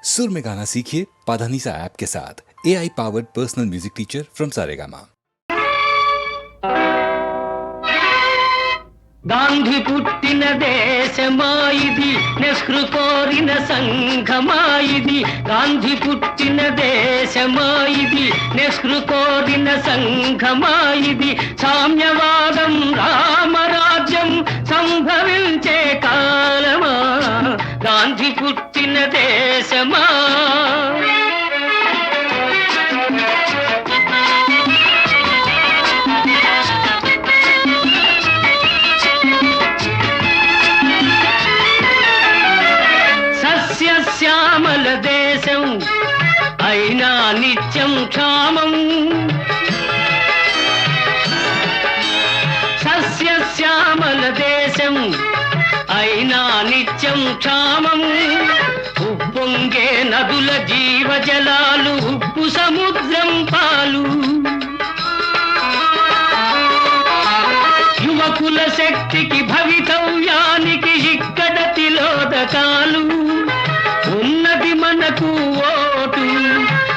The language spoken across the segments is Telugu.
सुर में गाना सीखिए पाधानीसा ऐप के साथ। AI powered personal music teacher from Saregama. Gandhi పుట్టిన దేశమాయిది, నెహ్రూ కోరిన సంఘమాయిది. గాంధీ పుట్టిన దేశమాయిది, నెహ్రూ కోరిన సంఘమాయిది. సామ్యవాదం రామరాజ్యం సంభవించే కాలమా, గాంధీ పుట్టిన దేశమా. శ్యామల దేశం అయినా నిత్యం క్షామం, సస్యశ్యామల దేశం అయినా నిత్యం క్షామం. ఉప్పొంగే నదుల జీవజలాలు, ఉప్పు సముద్రం పాలు. యువకుల శక్తికి భవితవ్యానికి ఇక్కడ తిలోదకాలు. ఉన్నది మనకు ఓటు,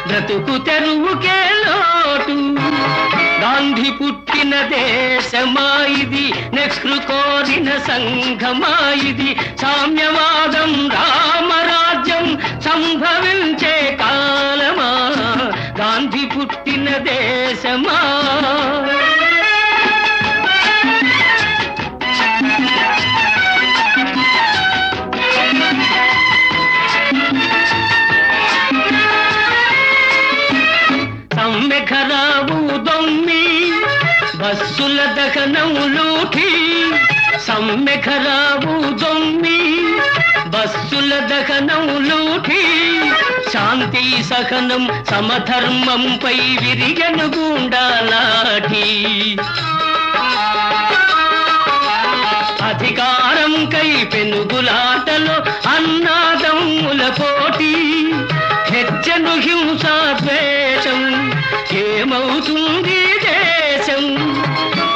బ్రతుకు తెరువుకే లోటు. గాంధీ పుట్టిన దేశమాయిది, నెహ్రూ కోరిన సంఘమాయిది. సామ్యవాదం రామరాజ్యం సంభవించే కాలమా, గాంధీ పుట్టిన దేశమా. సమ్మెఖరావు దొమ్మి బస్సుల దహనం లూఠి. సమ్మెఖరావు దొమ్మి బస్సుల దహనం లూఠి. శాంతి సహనం సమధర్మంపై విరిగను గుండాలాఠి. అధికారం కై పెనుగులాటలో అన్నాదమ్ముల పోటీ. హెచ్చను హింసా ద్వేషం, ఏమవుతుంది దేశం.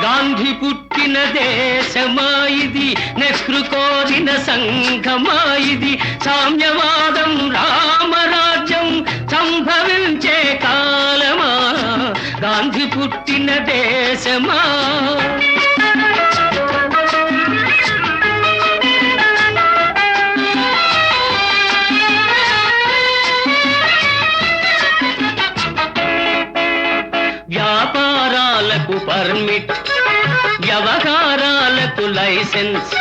గాంధీ పుట్టిన దేశమాయిది, నెహ్రూ కోరిన సంఘమాయిది. సామ్యవాదం రామరాజ్యం సంభవించే కాలమా, గాంధీ పుట్టిన దేశమా. వ్యాపారాలకు పర్మిట్, వ్యవహారాలకు లైసెన్స్.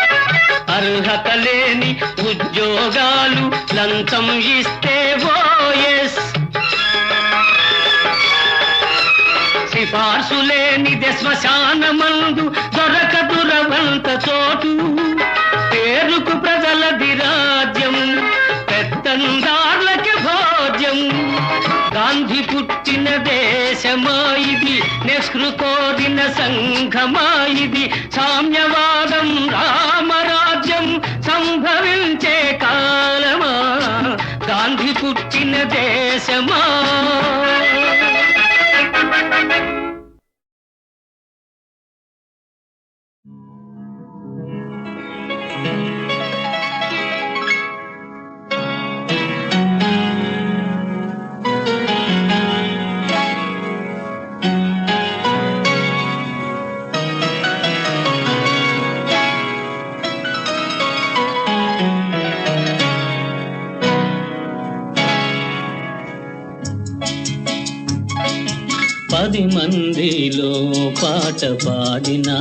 అర్హత లేని ఉద్యోగాలు లంచం ఇస్తే ఓఎస్. సిఫార్సు లేనిదే శ్మశానమందు దొరకదు రవంత చోటు. పేరుకు ప్రజలది రాజ్యం, పెత్తందార్లకి భోజ్యం. గాంధీ పుట్టిన దేశమాయిది, నెహ్రూ కోరిన సంఘమాయిది. సామ్యవాదం రామరాజ్యం సంభవించే కాలమా, గాంధీ పుట్టిన దేశమా. పది మందిలో పాట పాడినా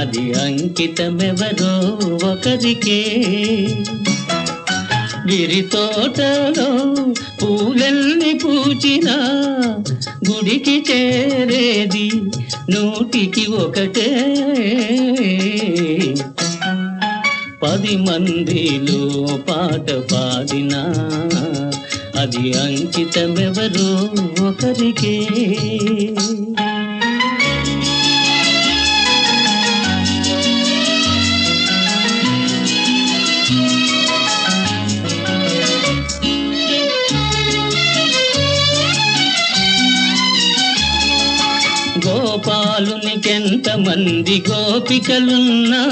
అది అంకితమెవరో ఒకరికే. గిరి తోటలో పూలెల్ని పూచినా గుడికి చేరేది నూటికి ఒకటే. 10 మందిలో పాట పాడినా అది అంకితమెవరో ఒకరికే. గోపాలునికెంత మంది గోపికలున్నా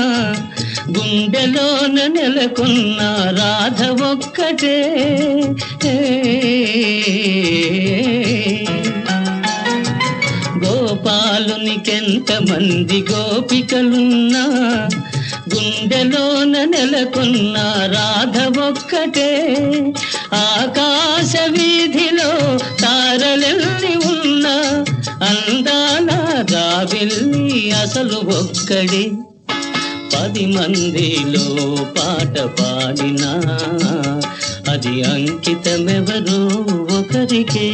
గుండెలోన నెలకొన్న రాధ ఒక్కటే. గోపాలునికెంతమంది గోపికలున్నా గుండెలోన నెలకొన్న రాధ ఒక్కటే. ఆకాశ వీధిలో తారలెల్లి ఉన్న అందాల జాబిల్లి అసలు ఒక్కడే. 10 మందిలో పాట పాడినా అది అంకితమెవరో ఒకరికే.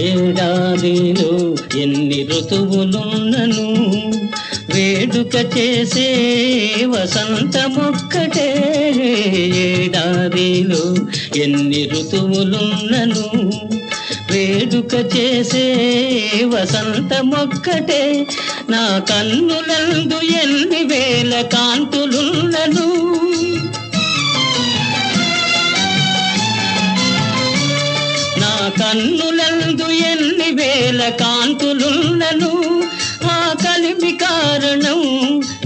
ఏడాదిలో ఎన్ని ఋతువులున్నను వేడుక చేసే వసంతమొక్కటే. ఏడాదిలో ఎన్ని ఋతువులున్నను వేడుక చేసే వసంతమొక్కటే. నా కన్నులందు ఎన్ని వేల కాంతులున్నను నా కన్నులందు ఎన్ని వేల కాంతులున్నను ఆ కలిమి కారణం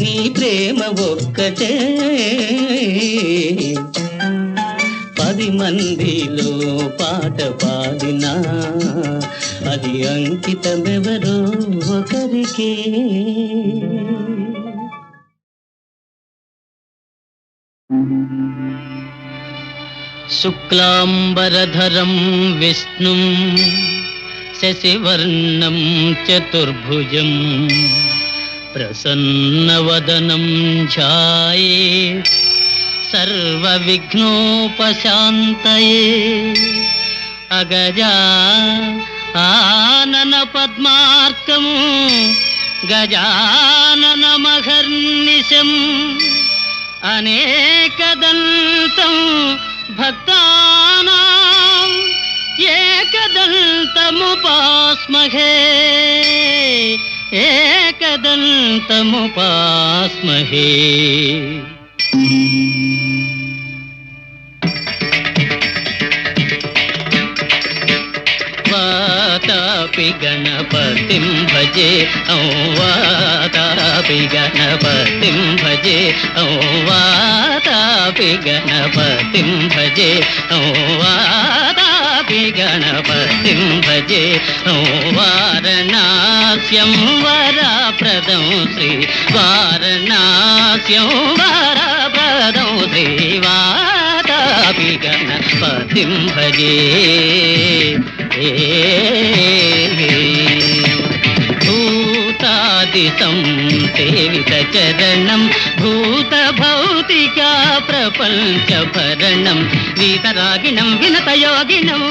నీ ప్రేమ ఒక్కటే. 10 మందిలో పాట పాడినా అది అంకితమెవరో ఒకరికే. శుక్లాంబరధరం విష్ణుం శశివర్ణం చతుర్భుజం ప్రసన్నవదనం ఛాయేత్ సర్వవిఘ్నోపశాంతయే. అగజా ఆనన పద్మార్కం గజాననమహర్నిశం అనేకదంతం భక్తానాం ఏకదంతముపాస్మహే. ఏకదంతముపాస్మహే. వాతాపి గణపతిం భజే వాతాపి గణపతిం భజే వాతాపి గణపతిం భజే వాతాపి గణపతిం భజే. వారణాస్యం వరప్రదం శ్రీ వారణాస్యం వరప్రదం శ్రీ వాతాపి గణపతిం భజే. భూతాదిశం సేవిత చరణం భూత భౌతికా ప్రపంచ భరణం వీతరాగిణం వినతయోగినం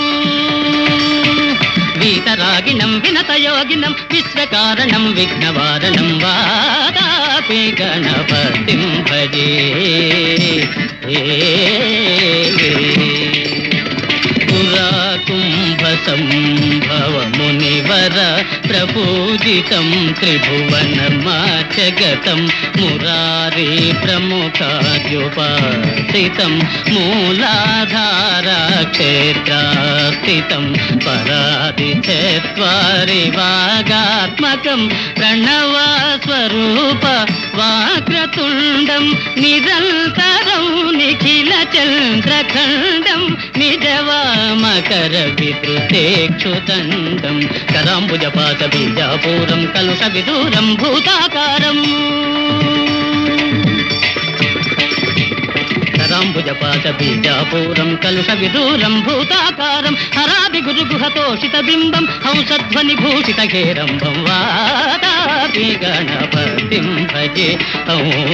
వీతరాగిణం వినతయోగినం విశ్వకారణం విఘ్నవారణం వాతాపి గణపతిం భజే. కుంభసంభవ మునివర ప్రపూజితం త్రిభువనమాచగతం మురారి ప్రముఖాద్యుపాసితం మూలాధారాక్షేత్రాస్థితం పరాది చత్వారి వాగాత్మకం ప్రణవస్వరూప వాక్రతుండం నిరంతరం నిఖిల చంద్రఖండం నిజవామకర విద్రుతేక్షుదండం కరాంబుజపాత బీజాపూరం కలుష విదూరం భూతాకారం. కరాంబుజపాత బీజాపూరం కలుష విదూరం భూతాకారం హరాది గురుగుహతోషిత బింబం హంసధ్వని భూషిత హేరంబం వాతాపి గణపతిం భజే.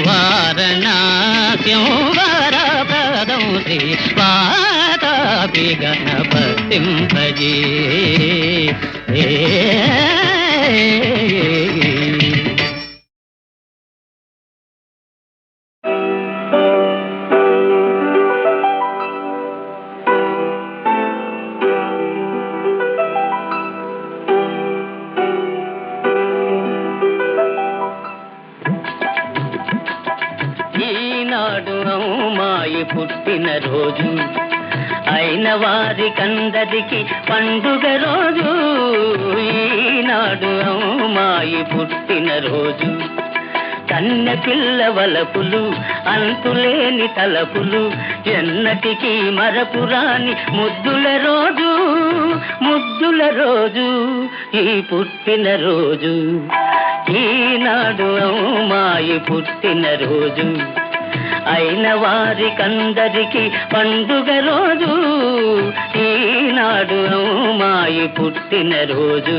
వారణాస్యం వరప్రదం శ్రీ వాతాపి గణపతిం భజే. రోజు, అయిన వారికందరికి పండుగ రోజు, ఈనాడు అమ్మాయి పుట్టిన రోజు. కన్న పిల్ల వలపులు అంతులేని తలపులు ఎన్నటికీ మరపురాని ముద్దుల రోజు, ముద్దుల రోజు ఈ పుట్టిన రోజు, ఈనాడు అమ్మాయి పుట్టిన రోజు, అయిన వారికందరికి పండుగ రోజు, ఈనాడు అమ్మాయి పుట్టిన రోజు.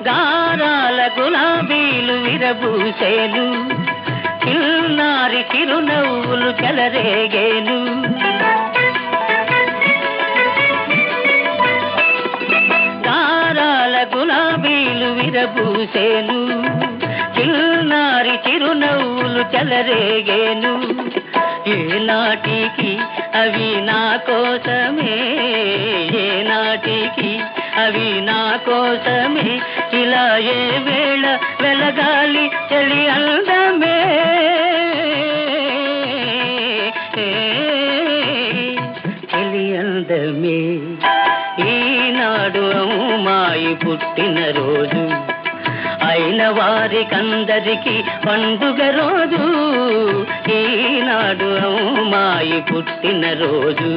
గారాల గులాబీలు విరబూసేను, చిన్నారి చిరునవ్వులు చెలరేగేను, గారాల గులాబీలు విరబూసేను, చిన్నారి చిరునవ్వులు చెలరేగేను. ఏనాటికి అవి నా కోసమే, ఏనాటికి అవి నా కోసమే, ఇలా ఏ వేళ వెలగాలి చెలి అందమే, చెలి అందమే. ఈనాడు అమ్మాయి పుట్టిన రోజు, అయిన వారికందరికి పండుగ రోజు, ఈనాడు అమ్మాయి పుట్టిన రోజు.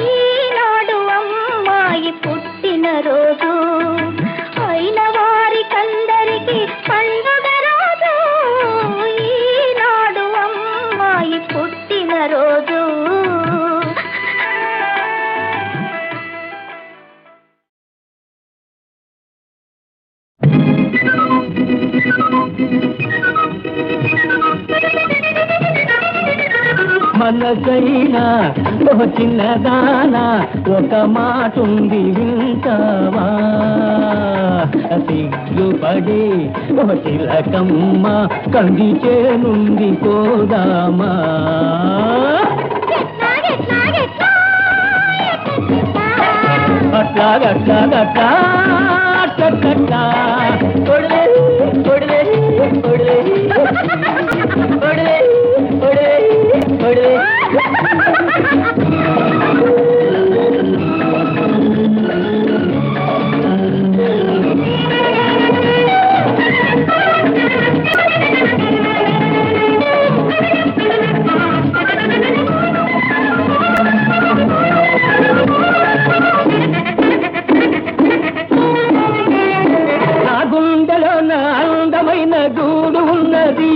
ఈనాడు అమ్మాయి పుట్టిన రోజు, అయిన వారికందరికి పండుగ రోజు, ఈనాడు అమ్మాయి పుట్టిన రోజు. మనసైనా ఓ చిన్నదానా ఒక మాటుంది వింటావా, సిగ్గుపడి ఓ చిలకమ్మ కందిచే నుండి పోదామా. అట్లా గట్లా గట్లా అట్లా కొడలే కొడలే కొడలే కొడలే కొడలే కొడలే. గూడు ఉన్నది,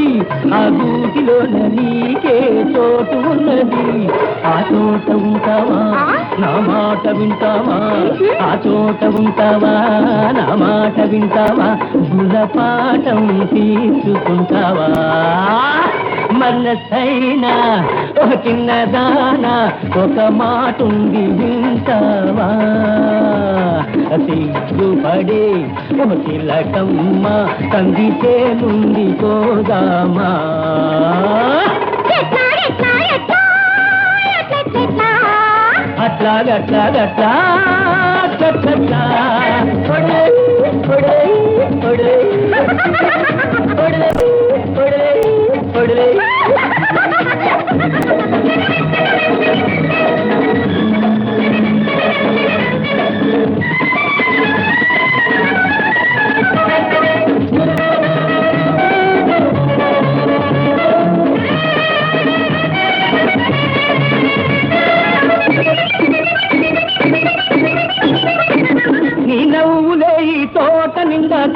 ఆ గూటిలోన నీకే చోటు ఉన్నది. ఆ చోట ఉంటావా, నా మాట వింటావా, ఆ చోట ఉంటావా, నా మాట వింటావా, గుణపాఠం తీసుకుంటావా. మనసైనా ఒక చిన్నదానా ఒక మాటుంది వింటావా, సిగ్గుపడే ఒక చిలకమ్మ కందిచే నుండి పోదామా. అట్లా గట్లా గట్లా గట్లా కొడే కొడే కొడే కొడే కొడే కొడే.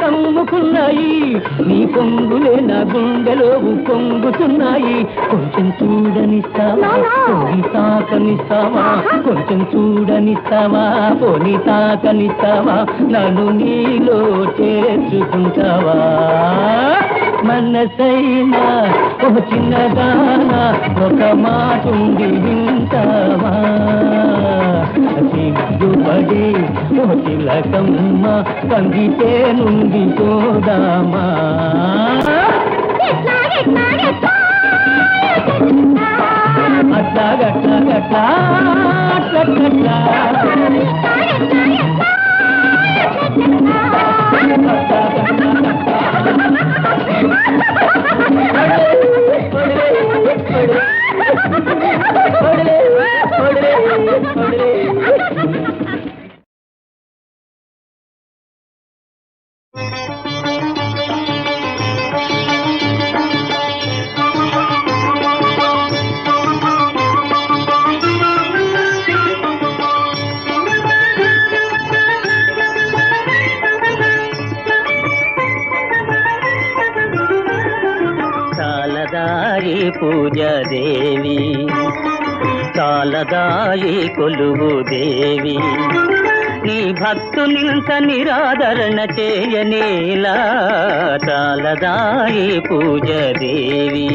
కమ్ముకున్నాయి నీ పొంగులే నా గుండెలో పొంగుతున్నాయి కొంచెం చూడనిస్తావా పోనీ తాకనిస్తావా కొంచెం చూడనిస్తావా పోనీ తాకనిస్తావా నన్ను నీలో చేర్చుకుంటావా మనసైనా ఒక చిన్నదానా ఒక మాట ఉండి వింటావా సిగ్గుపడి ఓ తిలకమ్మ కందితే నుండి పోదామా అట్లా గట్లా గట్లా అట్లా చాలదాయి పూజాదేవి చాలదాయి కొలువు దేవి నీ భక్తునింత నిరాదరణ చేయనేలా చాలదాయి పూజాదేవి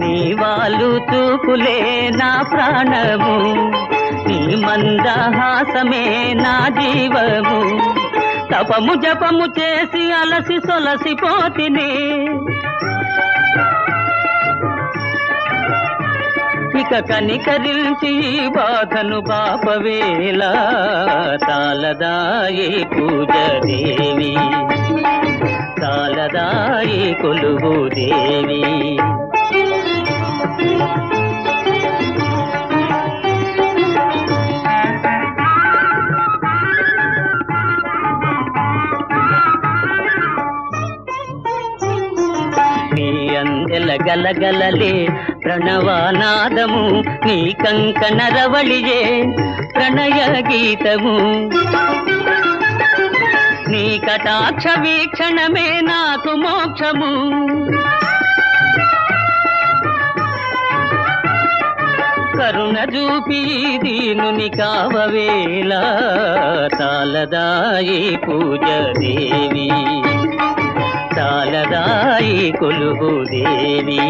నీ వాళ్ళు చూపులే నా ప్రాణము నీ మందహాసమే నా జీవము తపము జపము చేసి అలసి సొలసిపోతిని ఇక కనికరించి బాధను బాపవేళ చాలదాయి పూజాదేవి చాలదాయి కొలువు దేవి గలగలలే ప్రణవానాదము నీ కంకణ రవళియే ప్రణయ గీతము నీ కటాక్ష వీక్షణమే నాకు మోక్షము కరుణ చూపి దీనుని కావవేళ చాలదాయి పూజాదేవి చాలదాయి కొలువు దేవి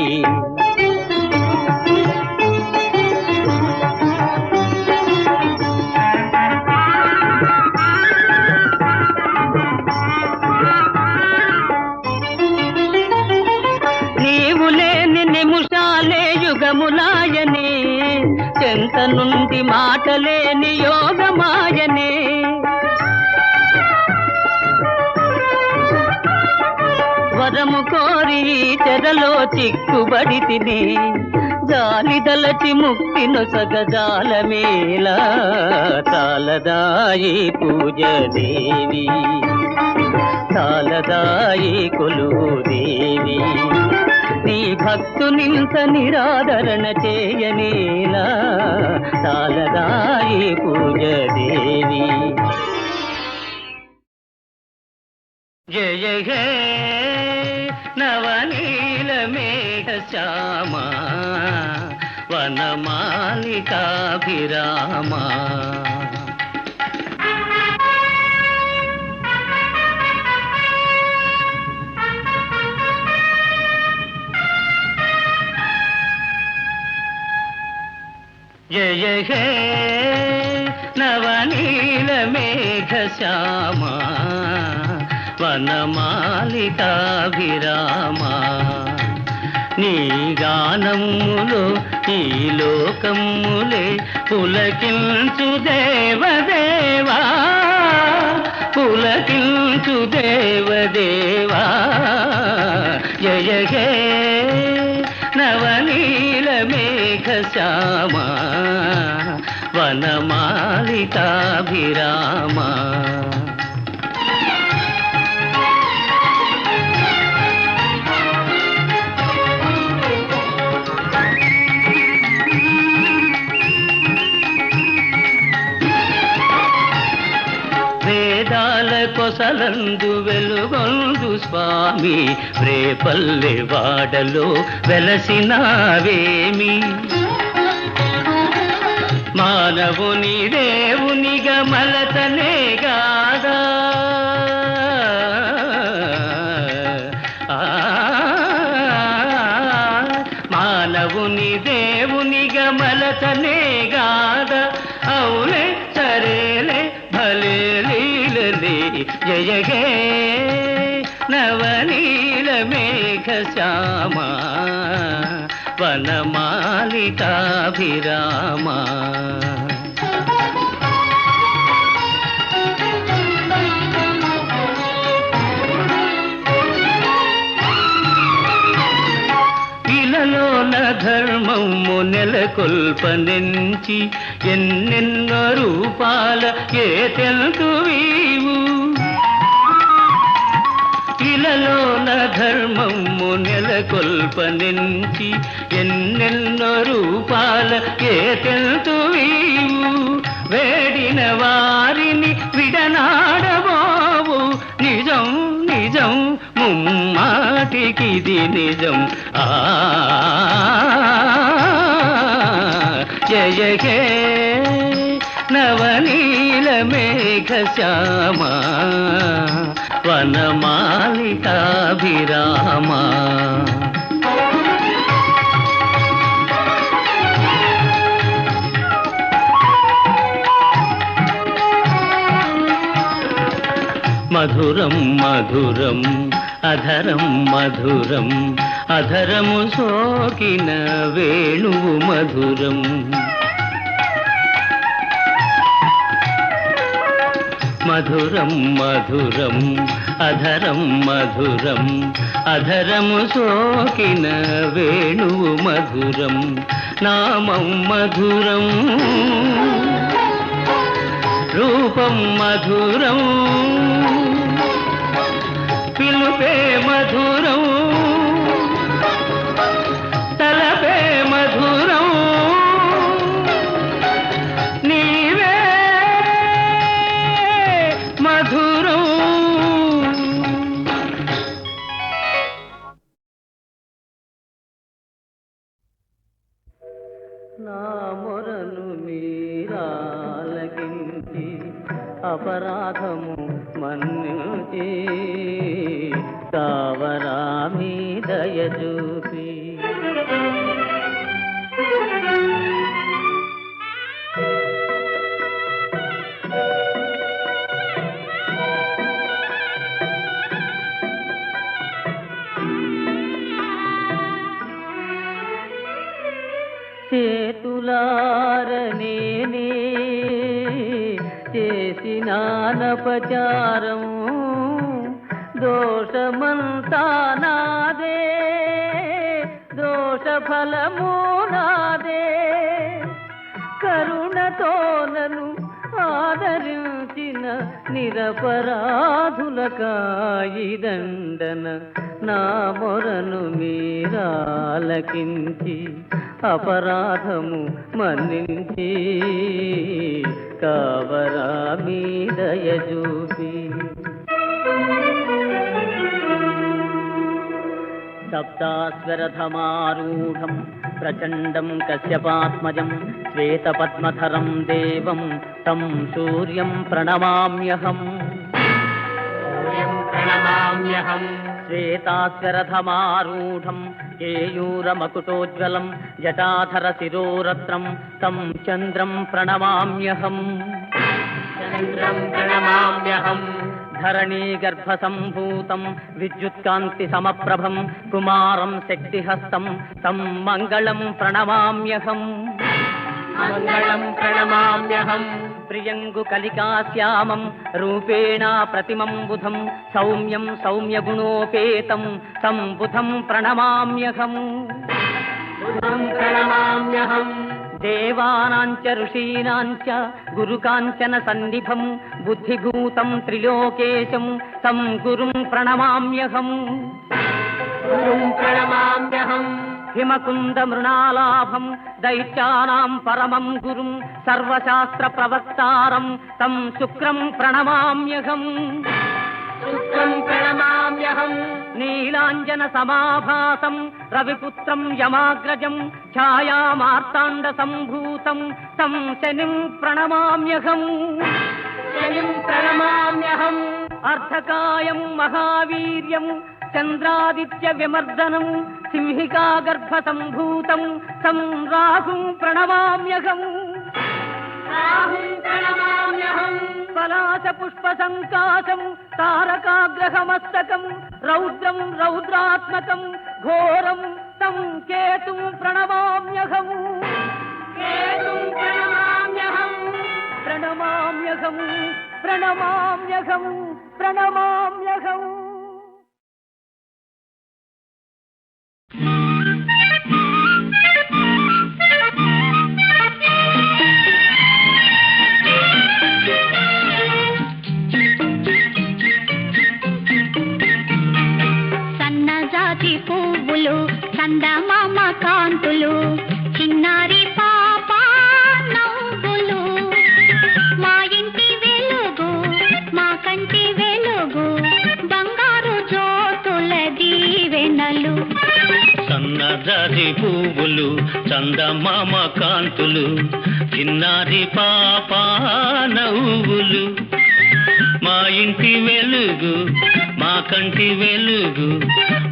నీవు లేని నిమిషాలే యుగములాయనే చెంత నుండి మాటలేని యోగమాయనే వరము కోరి చెరలో చిక్కుబడి తిని జాలిదలచి ముక్తి నొసగజాలమేలా చాలదాయి పూజాదేవి చాలదాయి కొలువు దేవి నీ భక్తునింత నిరాదరణ చేయనేలా చాలదాయి పూజాదేవి జయ హే నవనీల మేఘ శ్యామ వనమాలికాభిరామ జయ హే నవనీల మేఘ శ్యామ వనమాలికాభిరామ నీ గానములో ఈ లోకములే పులకించు దేవదేవా పులకించు దేవదేవా జయ హే నవనీల మేఘ శ్యామ వనమాలికాభిరామ కొసలందు వెలుగొందు స్వామి రేపల్లె వాడలో వెలసినావేమి మానవుని దేవునిగా మలతనే గాదా మానవుని దేవునిగా మలతనే గాదా అవులే సరేలే భలే లీలలే జయ హే నవనీల మేఘ శ్యామ వనమాలికాభిరామ ఇలలోన ధర్మము నెలకొల్పనెంచి ఎన్నెన్నో రూపాల ఏ తెల్తువీవు ఇలలోన ధర్మము నెలకొల్పనెంచి ఎన్నెన్నో రూపాల ఏ తెల్తువీవు వేడిన వారిని విడనాడబోవు నిజం నిజం ముమ్మాటికిది నిజం జయ హే నవనీల మేఘ శ్యామ వనమాలికాభిరామ మధురం మధురం అధరం మధురం అధరము సోకిన వేణువు మధురం మధురం మధురం అధరం మధురం అధరము సోకిన వేణువు మధురం నామం మధురం రూపం మధురం పిలుపే మధురం తలపే మధురం నీవే మధురం నా మొరను మీరాలకించి అపరాధము మన్నించి కావరా మీ దయ చూపి చేతులారనేనే చేసినానపచారం దోషమంతా నాదే దోషఫలము నాదే కరుణతో నన్ను ఆదరించిన నిరపరాధులకాయిదండన నా మొరను మీరాలకించి అపరాధము మన్నించి కావరా మీ దయ చూపి సప్తాస్వరథమారూఢం ప్రచండం కశ్యపాత్మజం శ్వేతపద్మధరం దేవం తం సూర్యం ప్రణమామ్యహం శ్వేతాస్వరథమారూఢం కేయూరమకుటోజ్వలం జటాధర శిరోరత్నం తం చంద్రం ప్రణమామ్యహం ధరణీ గర్భసంభూతం విద్యుత్కాంతి సమప్రభం కుమారం శక్తిహస్తం తం మంగళం ప్రణమామ్యహం ప్రియంగు కలికాశ్యామం రూపేణ ప్రతిమం బుధం సౌమ్యం సౌమ్యగుణోపేతం తం బుధం ప్రణమామ్యహం దేవానాంచ ఋషీనాంచ గురుకాంచన సన్నిభం బుద్ధిభూతం త్రిలోకేశం తం గురుం ప్రణమామ్యహం హిమకుంద మృణాలాభం దైత్యానాం పరమం గురుం సర్వశాస్త్ర ప్రవక్తారం తం శుక్రం ప్రణమామ్యహం శుక్రం ప్రణమామ్యహం నీలాంజన సమాభాసం రవిపుత్రం యమాగ్రజం ఛాయామార్తాండ సంభూతం తం శనిం ప్రణమామ్యహం అర్ధకాయం మహావీర్యం చంద్రాదిత్య విమర్దనం సింహికా గర్భ సంభూతం తం రాహుం ప్రణమామ్యహం పలాశ పుష్ప సంకాశం తారకాగ్రహమస్తకం రౌద్రం రౌద్రాత్మకం ఘోరం తం కేతుం ప్రణమామ్యహం ప్రణమామ్యహం ప్రణమామ్యహం ప్రణమామ్యహం. సన్నజాజి పువ్వులు చందమామ కాంతులు చిన్నారి పాప నవ్వులు మా ఇంటి వెలుగు మా కంటి వెలుగు బంగారు జ్యోతుల దీవెనలు. సన్నజాజి పువ్వులు చందమామ కాంతులు చిన్నారి పాప నవ్వులు మా ఇంటి వెలుగు మా కంటి వెలుగు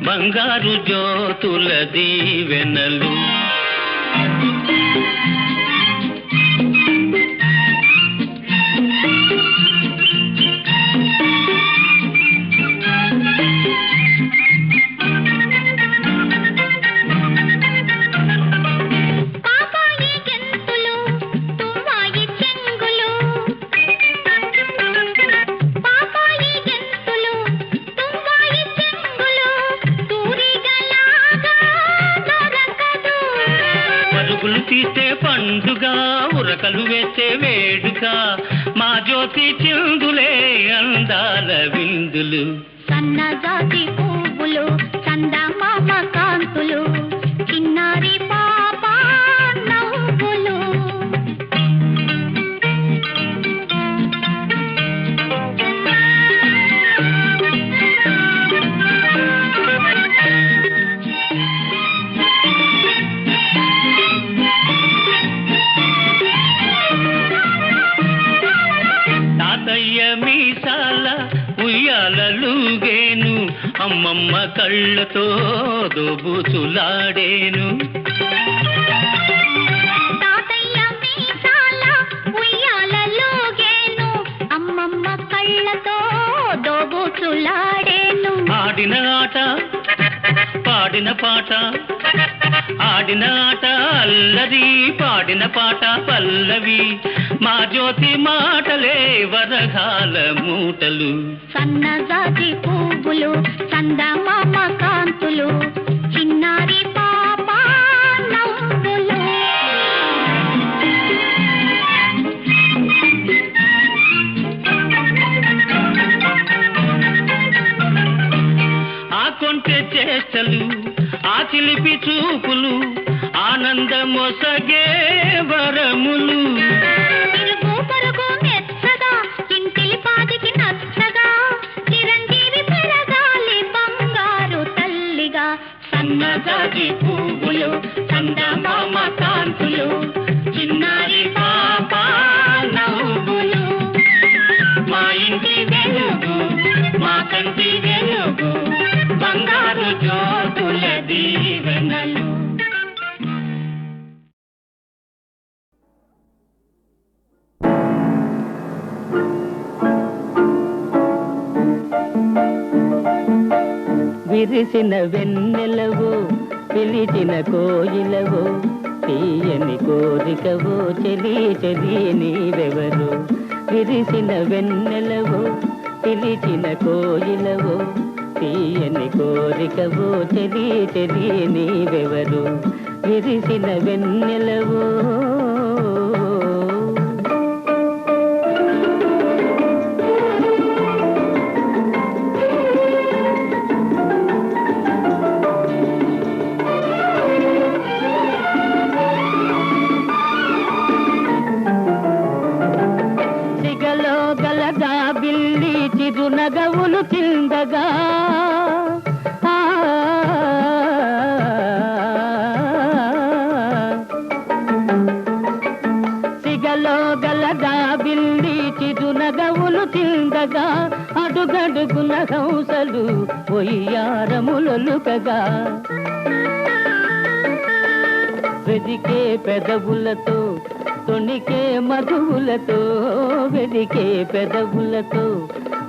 బంగారు జ్యోతుల దీవెనలు. తీస్తే పండుగ ఉరకలు వేస్తే వేడుక మా జ్యోతి చిందులే అందాల విందులు. సన్నజాజి పువ్వులు చందమామ కాంతులు చిన్నారి పాప నవ్వులు. తాతయ్య మీసాల ఉయ్యాలలుగేను అమ్మమ్మ కళ్ళతో దోబూచులాడేను. తాతయ్య మీసాల ఉయ్యాలలుగేను అమ్మమ్మ కళ్ళతో దోబూచులాడేను. ఆడిన ఆట పాడిన పాట ఆడిన ఆట అల్లరి పాడిన పాట పల్లవి మా జ్యోతి మాటలే వరహాల మూటలు. సన్నజాజి పువ్వులు చందమామ కాంతులు చిన్నారి పాప నవ్వులు. ఆ కొంటె చేష్టలు ఆ చిలిపి చూపులు ఆనందమొసగే వరములు. తిరుగు పరుగు మెచ్చగా ఇంటిలి పాదికి నచ్చగా చిరంజీవి పెరగాలి బంగారు తల్లిగా. సన్నజాజి పువ్వులు చందమామ కాంతులు చిన్నారి పాప నవ్వులు మా ఇంటి వెలుగు మా కంటి వెలుగు బంగారు జ్యోతుల దీవెనలు. విరిసిన వెన్నెలవో పిలిచిన కోయిలవో తీయని కోరికవో చెలి చెలి నీవెవరు. విరిసిన వెన్నెలవో పిలిచిన కోయిలవో తీయని కోరికవో చెలి చెలి నీవెవరు. విరిసిన వెన్నెలవో చిరునగవులు పలుకగా అడుగడుగున హంసలు ఒయ్యారములొలుకగా వెదికే పెదవులతో తొణికే మధువులతో వెదికే పెదవులతో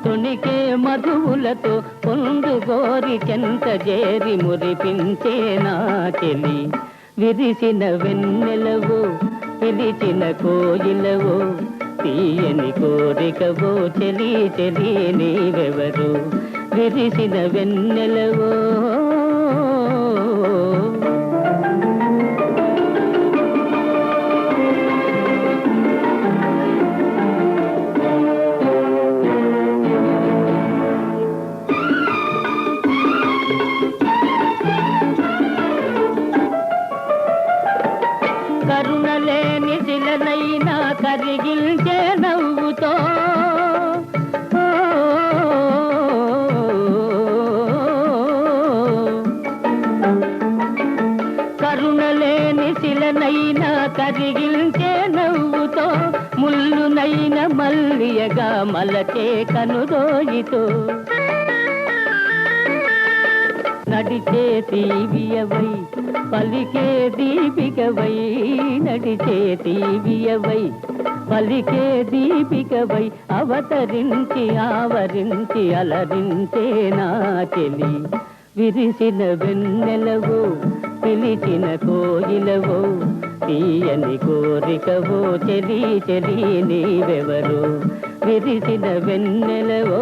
తొణికే మధువులతో పొందు గోరి చెంత చేరి మురిపించే నా చెలి విరిసిన వెన్నెలవో పిలిచిన కోయిలవో తీయని కోరికవో చెలి చెలి నీవెవరు విరిసిన వెన్నెలవో కరుణలేని శిలనైనా కరిగిల్చే నవ్వుతో కరుణలేని శిలనైనా కరిగిల్చే నవ్వుతో ముల్లునైన మల్లియగా మలచే కనుదోయితో నడిచే తీవియవై పలికే దీపికవై నడిచే తీవియవై పలికే దీపికవై అవతరించి ఆవరించి అలరించే నా చెలి విరిసిన వెన్నెలవో పిలిచిన కోయిలవో తీయని కోరికవో చెలి చెలి నీవెవరు విరిసిన వెన్నెలవో